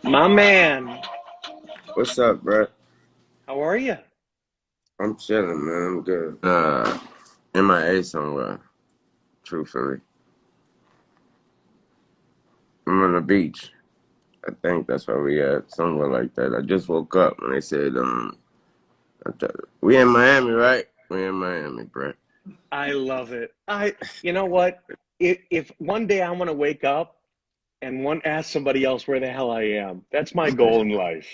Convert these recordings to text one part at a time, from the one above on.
My man, What's up, bro? how are you? I'm chilling, man. I'm good. MIA somewhere, truthfully. I'm on the beach. I think that's where we at, somewhere like that. I just woke up and they said, we in Miami, right? We in Miami, bro. I love it. You know what? If one day I want to wake up and ask somebody else where the hell I am, that's my goal in life.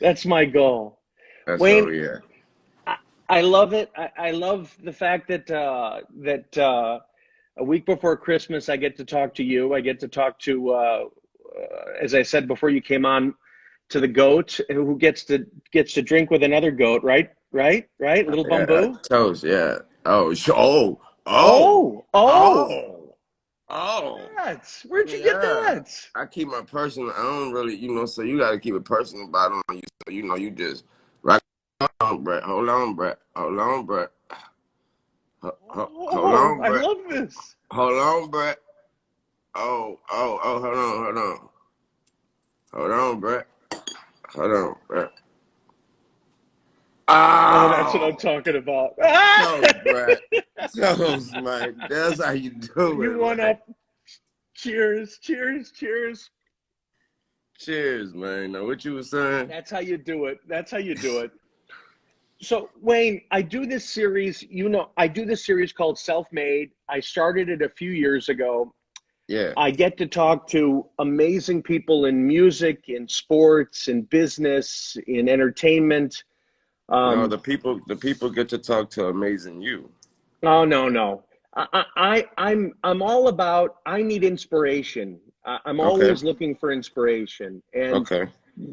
That's my goal. That's where Wayne, we at. I, I love it. I love the fact that a week before Christmas I get to talk to you. I get to talk to, as I said before you came on, to the goat who gets to drink with another goat. Right? Right? Right? Little Yeah, Bamboo. toast, yeah. Oh, oh, oh, Oh, oh, oh, oh. that. Where'd you get Yeah. that? I keep my personal, I don't really, so you got to keep a personal bottle on you. So, you just rock. Hold on, Brett. Hold on, Brett. Hold on, Brett. Hold Oh, on, I Brett. love this. Hold on, Brett. Oh, hold on. Hold on, Brett. Hold on, Brett. Oh, that's what I'm Oh, talking about. Ah! toast, Brett. Toast, man. That's how you do You it, won man. up. Cheers, cheers, cheers. Cheers, man. Now, what you was saying? That's how you do it. That's how you do it. So, Wayne, I do this series, I do this series called Self-Made. I started it a few years ago. Yeah. I get to talk to amazing people in music, in sports, in business, in entertainment. No, Um, the people get to talk to amazing you. Oh no, no. I'm all about. I need inspiration. I'm Okay. always looking for inspiration. And Okay.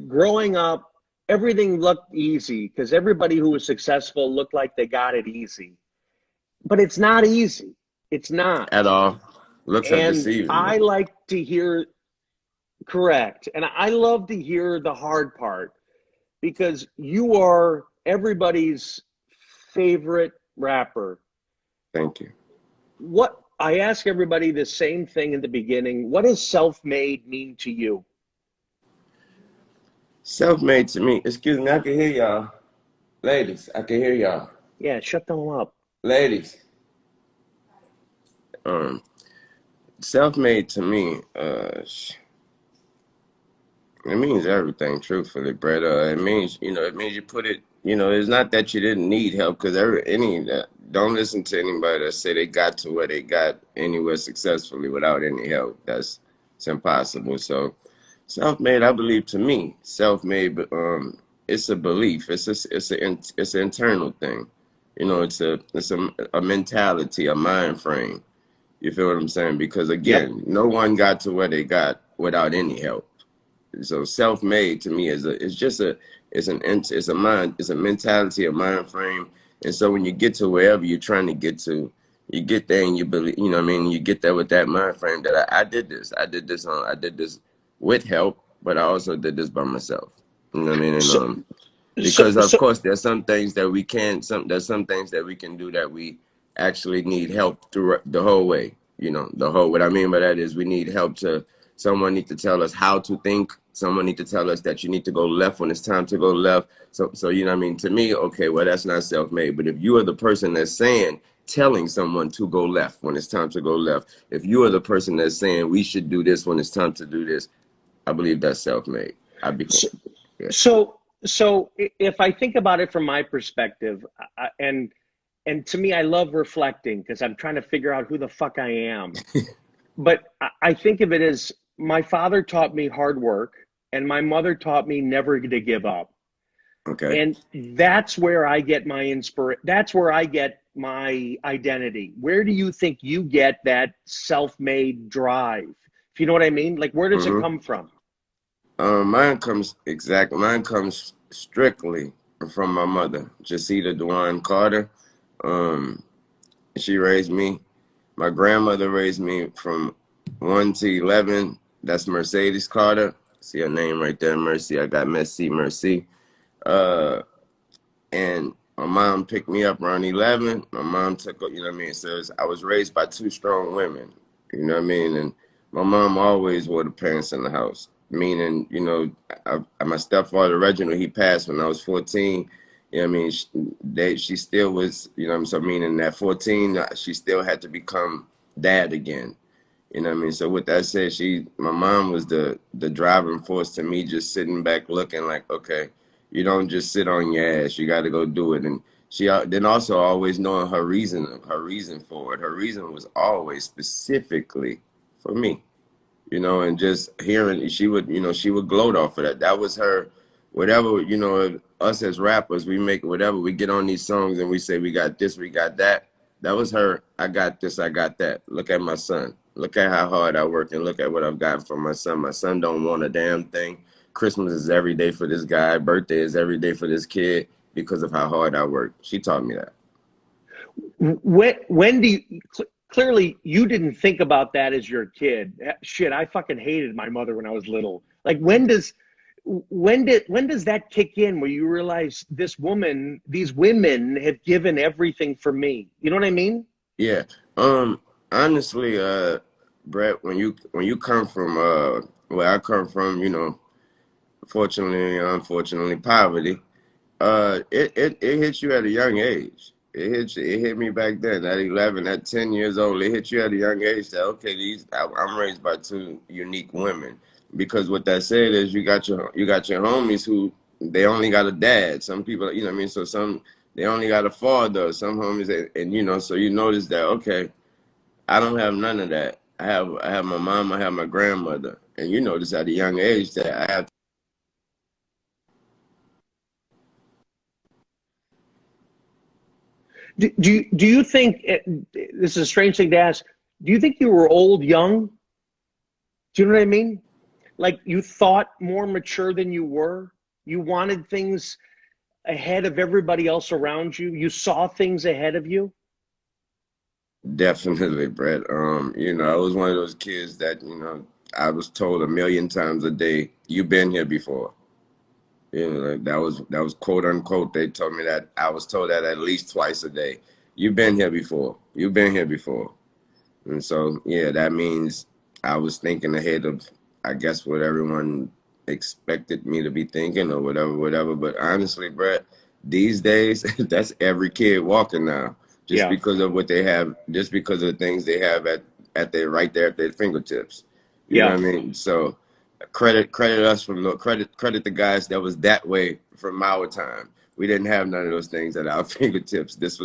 growing up, everything looked easy because everybody who was successful looked like they got it easy. But it's not easy. It's not. At all. Looks are And deceiving. I like to hear correct. And I love to hear the hard part because you are everybody's favorite rapper. Thank you. What I ask everybody the same thing in the beginning. What does self-made mean to you? Self-made to me. Excuse me, I can hear y'all. Ladies, I can hear y'all. Yeah, shut them up. Ladies. Um, self-made to me, it means everything, truthfully, Brett. It means you put it, it's not that you didn't need help, because don't listen to anybody that say they got to where they got anywhere successfully without any help. It's impossible. So, self-made, I believe, to me, self-made, it's a belief. It's an internal thing. It's a mentality, a mind frame. You feel what I'm saying? Because Yep. again, no one got to where they got without any help. So self-made to me it's a mind, it's a mentality, a mind frame. And so when you get to wherever you're trying to get to, you get there and you believe, you know what I mean? You get there with that mind frame that I did this. I did this with help, but I also did this by myself. You know what I mean? And So, so, because of so, course there's some things that we can there's some things that we can do that we actually need help through the whole way. What I mean by that is we need help to someone need to tell us how to think. Someone need to tell us that you need to go left when it's time to go left. So you know what I mean? To me, okay, well that's not self-made. But if you are the person that's telling someone to go left when it's time to go left, if you are the person that's saying we should do this when it's time to do this, I believe that's self-made. I become so, yeah. so if I think about it from my perspective, and to me, I love reflecting because I'm trying to figure out who the fuck I am. But I think of it as my father taught me hard work, and my mother taught me never to give up. Okay. And that's where I get my inspiration. That's where I get my identity. Where do you think you get that self-made drive? If you know what I mean? Like, where does it Mm-hmm. come from? Mine comes strictly from my mother, Jacita Dewan Carter. Um, she raised me. My grandmother raised me from 1 to 11. That's Mercedes Carter. See her name right there, Mercy. I got Mercy. Uh, and my mom picked me up around 11. My mom took, you know what I mean? So I was raised by two strong women, you know what I mean? And my mom always wore the pants in the house. meaning, my stepfather Reginald, he passed when I was 14. You know what I mean? She still was, so meaning at 14, she still had to become dad again. You know what I mean? So with that said, my mom was the driving force to me just sitting back looking like, okay, you don't just sit on your ass. You got to go do it. And she then also always knowing her reason for it. Her reason was always specifically for me, and just hearing she would gloat off of that. That was her, whatever, us as rappers, we make whatever, we get on these songs and we say we got this, we got that. That was her, I got this, I got that. Look at my son. Look at how hard I work and look at what I've gotten from my son. My son don't want a damn thing. Christmas is every day for this guy. Birthday is every day for this kid because of how hard I work. She taught me that. When do you, clearly you didn't think about that as your kid? Shit, I fucking hated my mother when I was little. Like when does that kick in where you realize these women have given everything for me? You know what I mean? Yeah. Honestly, Brett, when you come from where I come from, fortunately, unfortunately, poverty, it hits you at a young age. It hit me back then at 11, at 10 years old. It hit you at a young age that, okay, I'm raised by two unique women. Because what that said is you got your homies who they only got a dad. Some people, you know what I mean? So some they only got a father. Some homies, and so you notice that, okay, I don't have none of that. I have my mom, I have my grandmother. And you notice at a young age that I have. Do you think this is a strange thing to ask? Do you think you were old young? Do you know what I mean? Like you thought more mature than you were. You wanted things ahead of everybody else around you. You saw things ahead of you. Definitely, Brett. I was one of those kids that, I was told a million times a day, you've been here before. Like that was quote unquote. They told me that I was told that at least twice a day. You've been here before. You've been here before. And so, yeah, that means I was thinking ahead of, I guess, what everyone expected me to be thinking or whatever, whatever. But honestly, Brett, these days, that's every kid walking now, just Yeah, because of what they have, just because of the things they have at their right there at their fingertips. You know yeah. what I mean? So credit us from the credit the guys that was that way from our time. We didn't have none of those things at our fingertips. This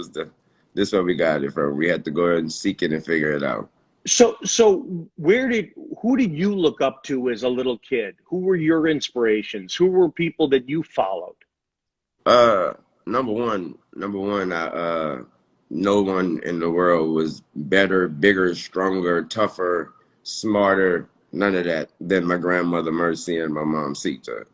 where we got it from. We had to go ahead and seek it and figure it out. So who did you look up to as a little kid? Who were your inspirations? Who were people that you followed? Uh, number one, no one in the world was better, bigger, stronger, tougher, smarter, none of that than my grandmother Mercy and my mom Sita.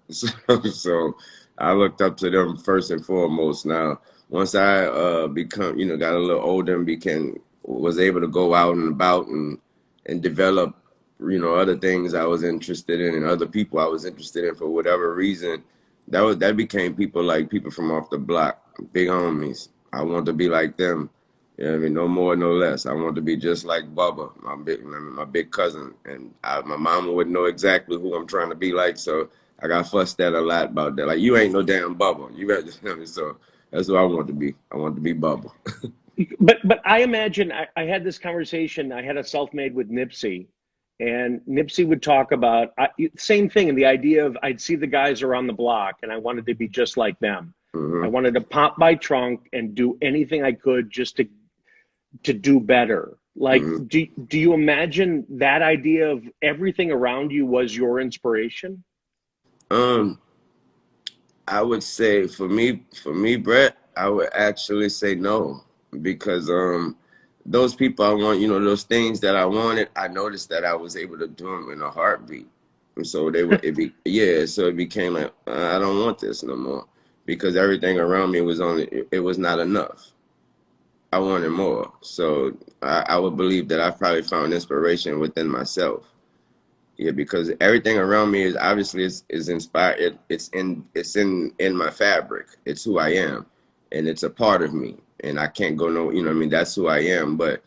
So I looked up to them first and foremost. Now, once I got a little older and was able to go out and about and develop, other things I was interested in and other people I was interested in for whatever reason that became people from off the block, big homies. I want to be like them. You know what I mean? No more, no less. I want to be just like Bubba, my big cousin. And my mama would know exactly who I'm trying to be like. So I got fussed at a lot about that. Like, you ain't no damn Bubba. You got to, so that's who I want to be. I want to be Bubba. But I imagine I had this conversation. I had a self-made with Nipsey, and Nipsey would talk about same thing. And the idea of I'd see the guys around the block, and I wanted to be just like them. I Hmm. wanted to pop my trunk and do anything I could just to do better. Like, Hmm. do you imagine that idea of everything around you was your inspiration? Um, I would say for me, Brett, I would actually say no because those people I want, those things that I wanted, I noticed that I was able to do them in a heartbeat, and so so it became like I don't want this no more because everything around me it was not enough. I wanted more, so I would believe that I probably found inspiration within myself. Yeah, because everything around me is inspired. It's in my fabric. It's who I am, and it's a part of me. And I can't go no. You know what I mean? That's who I am. But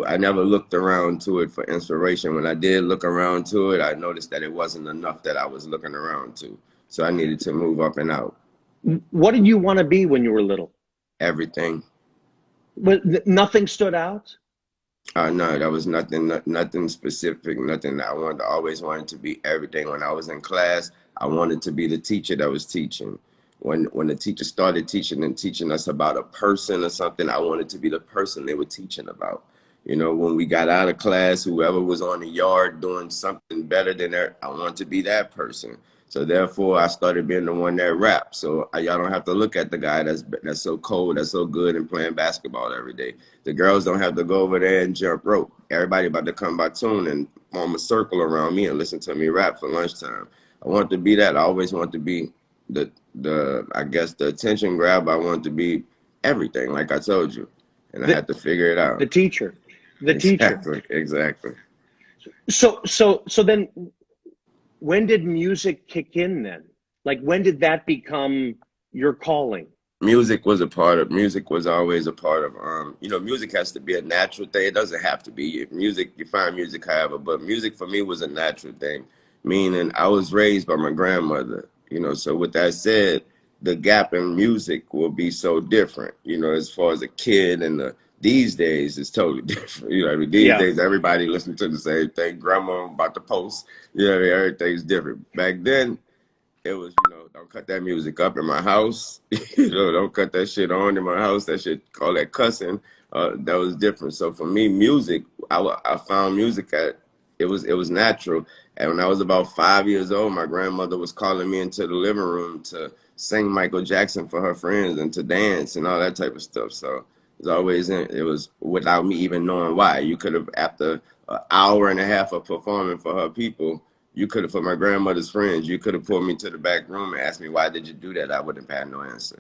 I never looked around to it for inspiration. When I did look around to it, I noticed that it wasn't enough that I was looking around to. So I needed to move up and out. What did you want to be when you were little? Everything. Nothing stood out? No, that was nothing, nothing specific, nothing that I wanted. I always wanted to be everything. When I was in class, I wanted to be the teacher that was teaching. When the teacher started teaching and teaching us about a person or something, I wanted to be the person they were teaching about. You know, when we got out of class, whoever was on the yard doing something better than that, I wanted to be that person. So therefore, I started being the one that raps. So y'all don't have to look at the guy that's so cold, that's so good and playing basketball every day. The girls don't have to go over there and jump rope. Everybody about to come by tune and form a circle around me and listen to me rap for lunchtime. I want to be that. I always want to be the I guess the attention grab. I want to be everything, like I told you, and I The had to figure it out. the teacher. The teacher. Exactly, exactly. So then when did music kick in then? Like when did that become your calling? Music was always a part of music has to be a natural thing. It doesn't have to be music. You find music however, but music for me was a natural thing, meaning I was raised by my grandmother, so with that said, the gap in music will be so different, as far as a kid, and these days it's totally different. I mean, these Yeah. days everybody listens to the same thing. Grandma about to post, everything's different. Back then it was, don't cut that music up in my house. Don't cut that shit on in my house. That shit, call that cussing. That was different. So for me, music, I found music it was natural. And when I was about 5 years old, my grandmother was calling me into the living room to sing Michael Jackson for her friends and to dance and all that type of stuff. So it was without me even knowing why. You could have, after an hour and a half of performing for her people, you could have, for my grandmother's friends, you could have pulled me to the back room and asked me, why did you do that? I would have had no answer.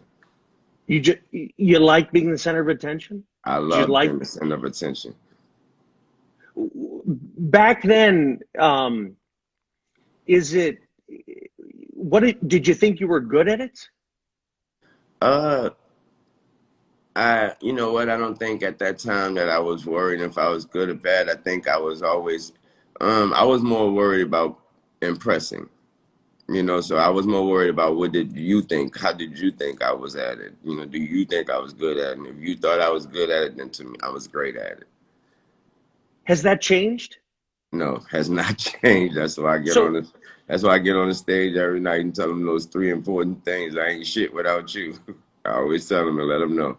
You like being the center of attention? I Did you love like being the center of attention. back then? Is it did you think you were good at it? Uh, you know what? I don't think at that time that I was worried if I was good or bad. I think I was more worried about impressing. So I was more worried about what did you think? How did you think I was at it? Do you think I was good at it? And if you thought I was good at it, then to me, I was great at it. Has that changed? No, has not changed. So That's why I get on the stage every night and tell them those three important things. I ain't shit without you. I always tell them and let them know.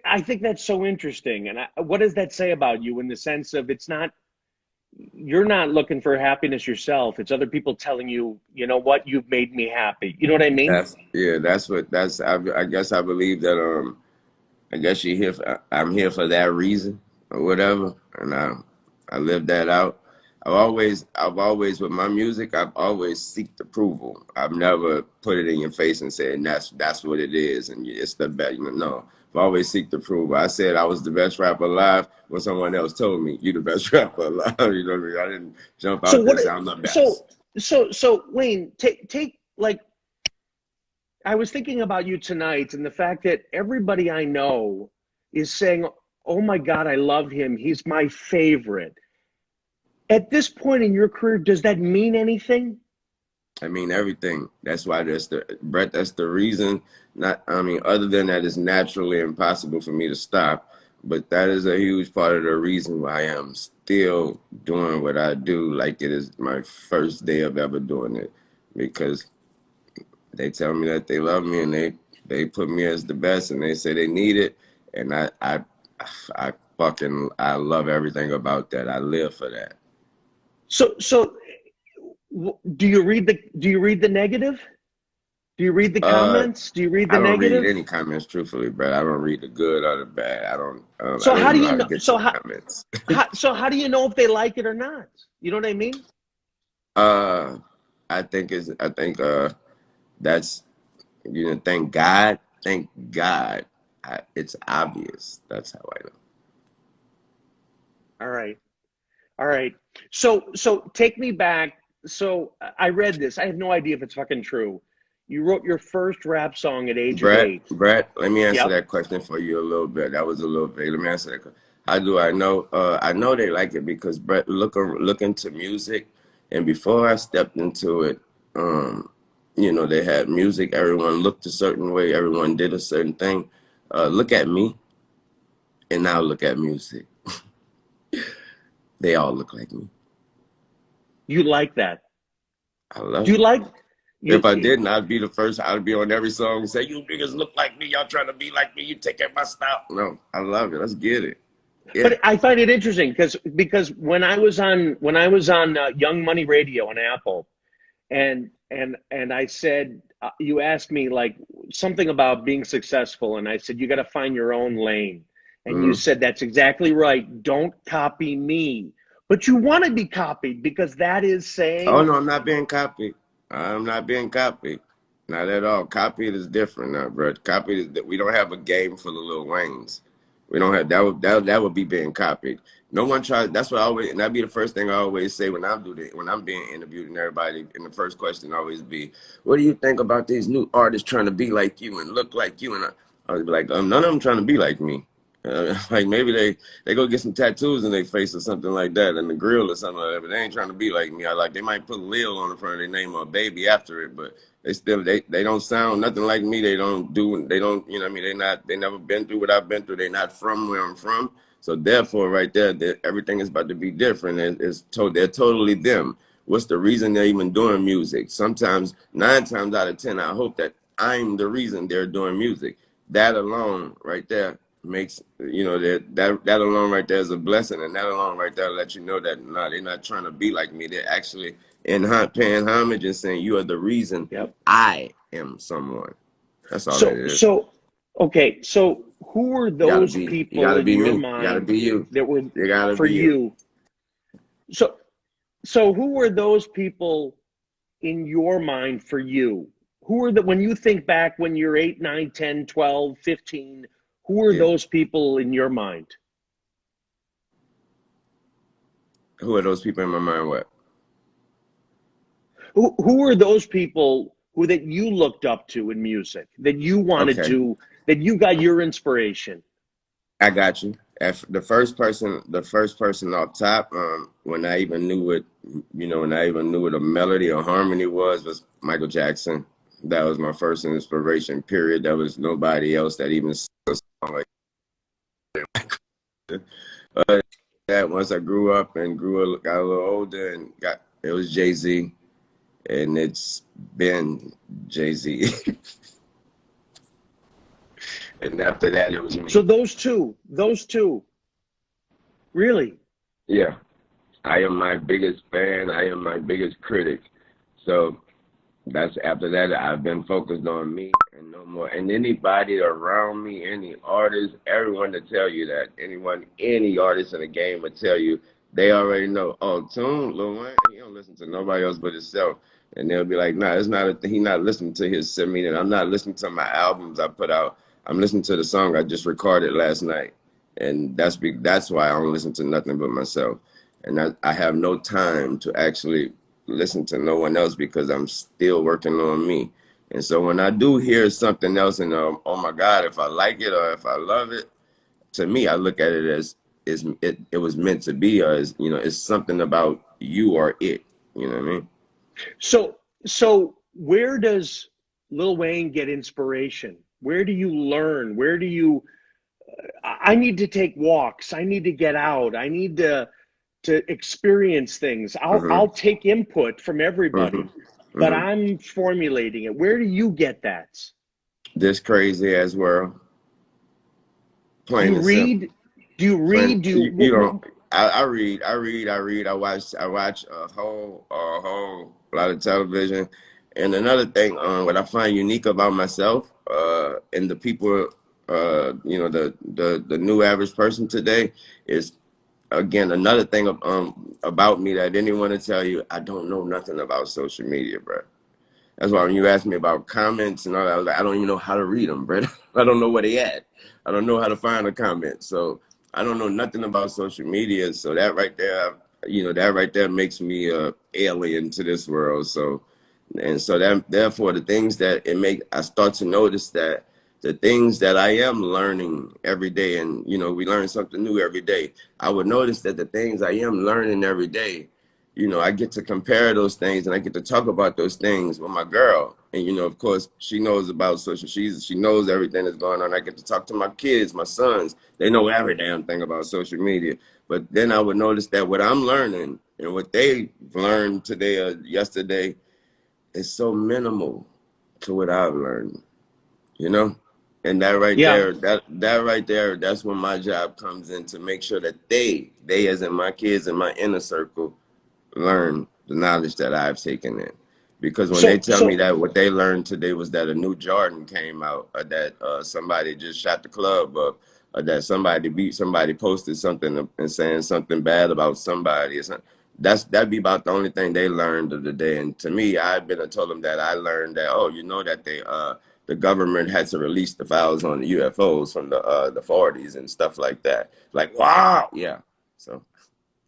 I think that's so interesting. And what does that say about you in the sense of it's not you're not looking for happiness yourself. It's other people telling you, you know what, you've made me happy. You know what I mean? I guess I believe that I guess I'm here for that reason or whatever, and I live that out. I've always with my music, I've always seeked approval. I've never put it in your face and said that's what it is, and it's the best. No, I've always seeked approval. I said I was the best rapper alive when someone else told me you the best rapper alive. You know what I mean? I didn't jump So out there what? and say I'm the So best. Wayne, take like I was thinking about you tonight and the fact that everybody I know is saying, "Oh my God, I love him. He's my favorite." At this point in your career, does that mean anything? I mean everything. That's why that's the Brett. That's the reason. Not. I mean, other than that, it's naturally impossible for me to stop. But that is a huge part of the reason why I am still doing what I do. Like it is my first day of ever doing it, because they tell me that they love me and they put me as the best and they say they need it, and I love everything about that. I live for that. So do you read the negative? Do you read the Uh, comments? Do you read the I don't read negative? any comments truthfully, but I don't read the good or the bad. I So don't how even do know you how to know? get to the comments. How do you know if they like it or not? You know what I mean? uh, I think that's thank God, it's obvious. That's how I know. All right, all right. So take me back. So I read this. I have no idea if it's fucking true. You wrote your first rap song at age of Brett, 8. Brett, let me answer Yep. that question for you a little bit. That was a little vague. Let me answer that. How do I know? I know they like it because Brett look into music, and before I stepped into it, you know, they had music. Everyone looked a certain way. Everyone did a certain thing. Look at me, and now look at music. They all look like me. You like that? I Do love you it. like If you? I didn't, I'd be the first. I'd be on every song and say, "You niggas look like me. Y'all trying to be like me. You taking my style." No, I love it. Let's get it. Yeah. But I find it interesting because when I was on Young Money Radio on Apple, and I said you asked me like something about being successful, and I said you got to find your own lane, and you Mm-hmm. said that's exactly right. Don't copy me, but you want to be copied because that is Oh saying, no, I'm not being copied. I'm not being copied. Not at all. Copied is different now, bro. Copied is that we don't have a game for the Lil Waynes. We don't have that would be being copied. No one tries. That's what I always, and that'd be the first thing I always say when when I'm being interviewed, and everybody, and the first question always be, "What do you think about these new artists trying to be like you and look like you?" And I was like, none of them trying to be like me. Like maybe they go get some tattoos in their face or something like that, and the grill or something like that. But they ain't trying to be like me. I like they might put Lil on the front of their name or a baby after it, but they don't sound nothing like me. They don't you know what I mean they never been through what I've been through. They're not from where I'm from. So therefore, right there, everything is about to be different. They're totally them. What's the reason they're even doing music? Sometimes 9 times out of 10, I hope that I'm the reason they're doing music. That alone, right there, makes that alone right there is a blessing, and that alone right there let you know that nah, they're not trying to be like me. They're actually paying homage and saying you are the reason yep. I am someone. That's all that So is. so okay. So who were those You people gotta in be your me. You gotta mind be you. that were You gotta for be you. you? So so who were those people in your mind for you? Who are the when you think back when you're 8, 9, 10, 12, 15? Who are Yeah. those people in your mind? Who are those people in my mind? What? Who are those people who that you looked up to in music that you wanted Okay. to that you got your inspiration? I got you. The first person off top, when I even knew what, when I even knew what a melody or harmony was Michael Jackson. That was my first inspiration. Period. There was nobody else that even sang a song like that. That once I grew up and got a little older and got it was Jay-Z, and it's been Jay-Z, and after that it was So me. those two, really. Yeah. I am my biggest fan. I am my biggest critic. So that's after that, I've been focused on me and no more. And anybody around me, any artist, everyone to tell you that. Any artist in the game will tell you they already know. Oh, Tune, Lil Wayne, he don't listen to nobody else but himself. And they'll be like, nah, it's not. He not listening to his. I mean, I'm not listening to my albums I put out. I'm listening to the song I just recorded last night, and that's why I don't listen to nothing but myself. And I have no time to actually listen to no one else because I'm still working on me. And so when I do hear something else and oh my God, if I like it or if I love it, to me, I look at it as it was meant to be, or as it's something about you or it. You know what I mean? So where does Lil Wayne get inspiration? Where do you learn? Where do you I need to take walks. I need to get out. I need to experience things. I'll Mm-hmm. take input from Mm-hmm. everybody, but Mm-hmm. I'm formulating it. Where do you get that? This crazy as world, Do plain you and simple. read? Do you Plain, read? Do you don't. you I read. I watch a whole lot of television. And another thing, what I find unique about myself, and the people, the new average person today is again another thing about me that anyone to tell you I don't know nothing about social media, bro. That's why when you ask me about comments and all that, I was like, I don't even know how to read them, bro. I don't know where they at. I don't know how to find a comment. So I don't know nothing about social media. So that right there makes me a alien to this world. So and so that therefore the things that I start to notice that the things that I am learning every day, and you know, we learn something new every day. I would notice that the things I am learning every day, you know, I get to compare those things and I get to talk about those things with my girl. And you know, of course, she knows about social. She knows everything that's going on. I get to talk to my kids, my sons. They know every damn thing about social media. But then I would notice that what I'm learning and what they learned today or yesterday is so minimal to what I've learned. You know, and that right Yeah. there, that right there, that's when my job comes in, to make sure that they as in my kids in my inner circle, learn the knowledge that I've taken in. Because when they So tell me so that what they learned today was that a new Jordan came out, or that somebody just shot the club up, or that somebody posted something and saying something bad about somebody, or something, that'd be about the only thing they learned of the day. And to me, I've been told them that I learned that, oh, you know, that the government had to release the files on the UFOs from the 40s and stuff like that. Like, wow, yeah. So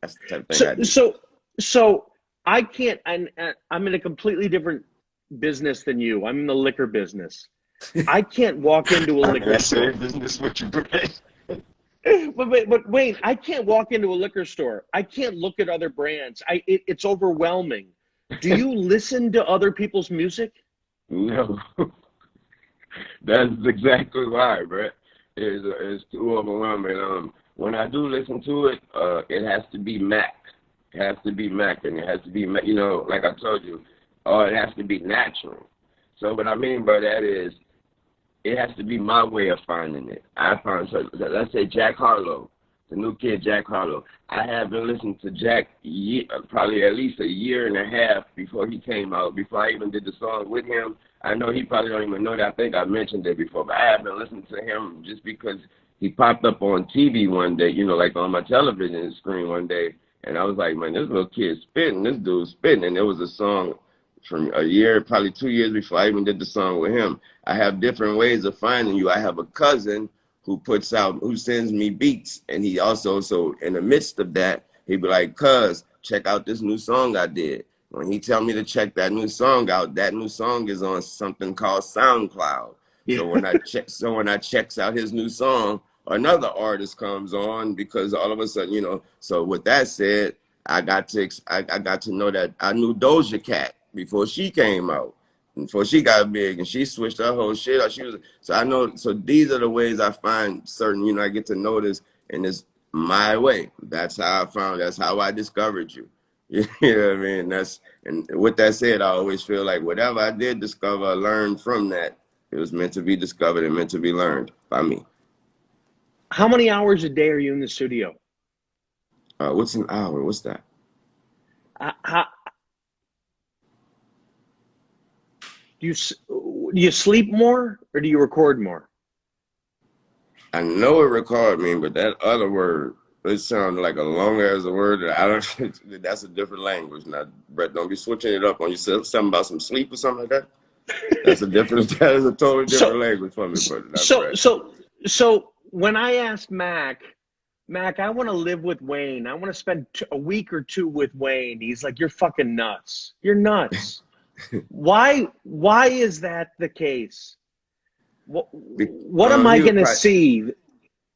that's the type of thing so I do. so so I can't. I'm in a completely different business than you. I'm in the liquor business. I can't walk into a I'm in liquor that same store. business with you, Brett. But Wayne, I can't walk into a liquor store. I can't look at other brands. It's overwhelming. Do you listen to other people's music? No, that's exactly why, Brett. It's too overwhelming. When I do listen to it, it has to be Mac. It has to be Mac, and it has to be, you know, like I told you, it has to be natural. So what I mean by that is, it has to be my way of finding it. I find, so let's say Jack Harlow, the new kid Jack Harlow. I have been listening to Jack probably at least a year and a half before he came out, before I even did the song with him. I know he probably don't even know that. I think I mentioned it before, but I have been listening to him just because he popped up on TV one day, you know, like on my television screen one day. And I was like, man, this little kid's spitting, this dude's spitting. And there was a song from a year, probably 2 years before I even did the song with him. I have different ways of finding you. I have a cousin who sends me beats, and he also, so in the midst of that, he'd be like, cuz, check out this new song I did. When he tell me to check that new song out, that new song is on something called SoundCloud. Yeah. So when I checks out his new song, another artist comes on, because all of a sudden, you know. So with that said, I got to know that I knew Doja Cat before she came out, before she got big, and she switched her whole shit up. She was, so I know. So these are the ways I find certain. You know, I get to notice, and it's my way. That's how I found. That's how I discovered you. You know what I mean? And with that said, I always feel like whatever I did discover, I learned from that. It was meant to be discovered and meant to be learned by me. How many hours a day are you in the studio? What's an hour? What's that? How, do you sleep more or do you record more? I know what record mean, but that other word, it sounds like a long as a word that I don't. That's a different language. Now, Brett, don't be switching it up on yourself. Something about some sleep or something like that. That's a different. That is a totally So different language for me, brother. Not so Brett. so so when I asked Mac, I want to live with Wayne. I want to spend a week or two with Wayne. He's like, you're fucking nuts. You're nuts. Why is that the case? What am I He would going to probably see?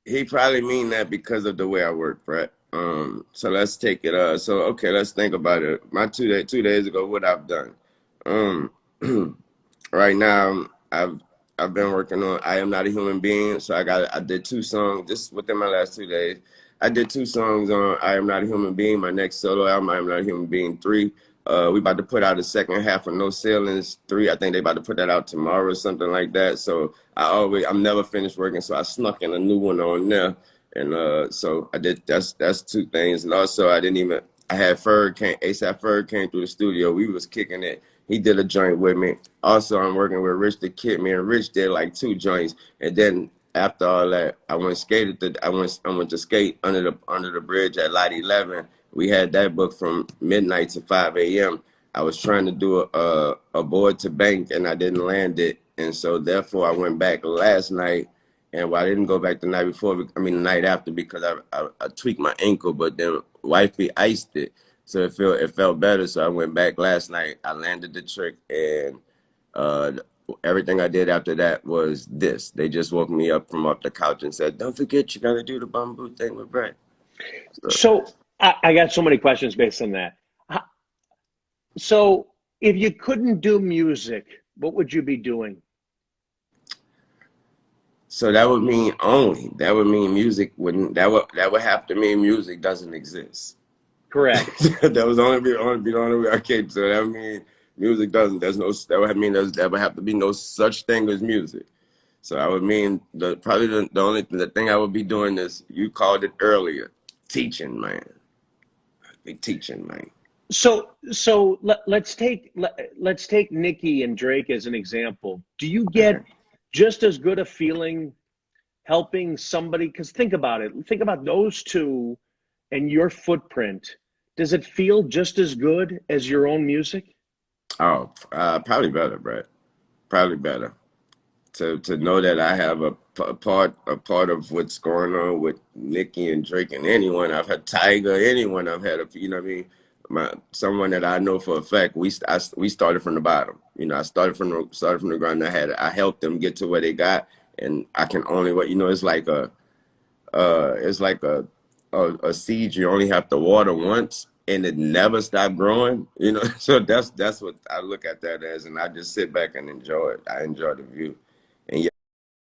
he probably mean that because of the way I work, Brett. So let's take it. So okay, let's think about it. My 2 days ago, what I've done. Um, right now, I've been working on I Am Not a Human Being. So I did two songs just within my last 2 days. I did two songs on I Am Not a Human Being, my next solo album, I Am Not a Human Being 3. We about to put out the second half of No Ceilings 3. I think they about to put that out tomorrow or something like that. So I'm never finished working, so I snuck in a new one on there. And so I did that's two things. And also I had Ferg came ASAP Ferg came through the studio. We was kicking it. He did a joint with me. Also, I'm working with Rich the Kid. Me and Rich did like two joints. And then after all that, I went to skate under the bridge at Light 11. We had that book from midnight to 5 a.m. I was trying to do a board to bank, and I didn't land it. And so therefore I went back last night. And I didn't go back the night before, I mean the night after, because I tweaked my ankle, but then wifey iced it. So it felt better. So I went back last night. I landed the trick, and everything I did after that was this. They just woke me up from off the couch and said, "Don't forget, you got to do the bamboo thing with Brett." So, So I got so many questions based on that. So if you couldn't do music, what would you be doing? so that would mean only. That would mean music wouldn't. That would have to mean music doesn't exist. Correct. That was only be the only way I can. So that would mean music doesn't. There's no. That would mean there would have to be no such thing as music. So I would mean probably the only the thing I would be doing is you called it earlier, teaching, man. Be teaching, man. Let's take Nicki and Drake as an example. Do you Okay. get just as good a feeling helping somebody? Because think about it. Think about those two and your footprint. Does it feel just as good as your own music? Oh, probably better, Brett. Probably better. To know that I have a part of what's going on with Nicki and Drake and anyone I've had Tiger, anyone I've had, you know what I mean, someone that I know for a fact. We started from the bottom. You know, I started from the ground. I helped them get to where they got, and I can only what you know. It's like a seed you only have to water once and it never stop growing, you know. So that's what I look at that as, and I just sit back and enjoy it. I enjoy the view.